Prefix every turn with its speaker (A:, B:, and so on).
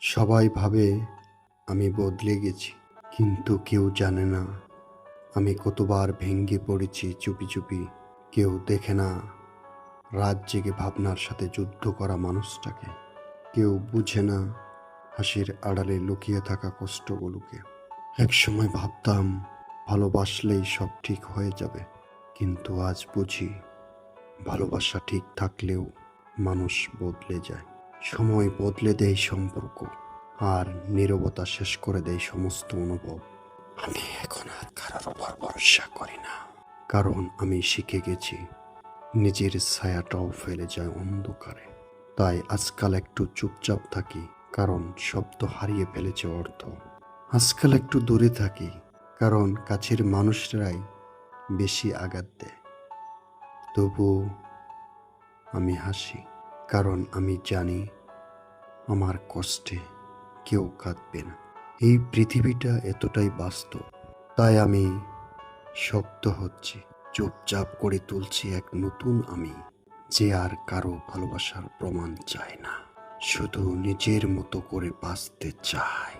A: সবাই ভাবে আমি বদলে গেছি, কিন্তু কেউ জানে না আমি কতবার ভেঙে পড়েছি চুপি চুপি। কেউ দেখে না রাত জেগে ভাবনার সাথে যুদ্ধ করা মানুষটাকে। কেউ বুঝে না হাসির আড়ালে লুকিয়ে থাকা কষ্টগুলোকে। একসময় ভাবতাম ভালোবাসলেই সব ঠিক হয়ে যাবে, কিন্তু আজ বুঝি ভালোবাসা ঠিক থাকলেও মানুষ বদলে যায়। সময় বদলে দেয় সম্পর্ক, আর নীরবতা শেষ করে দেয় সমস্ত অনুভব। আমি এখন আর কারোর উপর ভরসা করি না, কারণ আমি শিখে গেছি নিজের ছায়াটাও ফেলে যায় অন্ধকারে। তাই আজকাল একটু চুপচাপ থাকি, কারণ শব্দ হারিয়ে ফেলেছে অর্থ। আজকাল একটু দূরে থাকি, কারণ কাছের মানুষরাই বেশি আঘাত দেয়। তবু আমি হাসি, কারণ আমি জানি আমার কষ্টে কেউ কাঁদবে না। এই পৃথিবীটা এতটাই বাস্তব, তাই আমি শক্ত হচ্ছি, চুপচাপ করে তুলছি এক নতুন আমি, যে আর কারো ভালোবাসার প্রমাণ চায় না, শুধু নিজের মতো করে বাঁচতে চায়।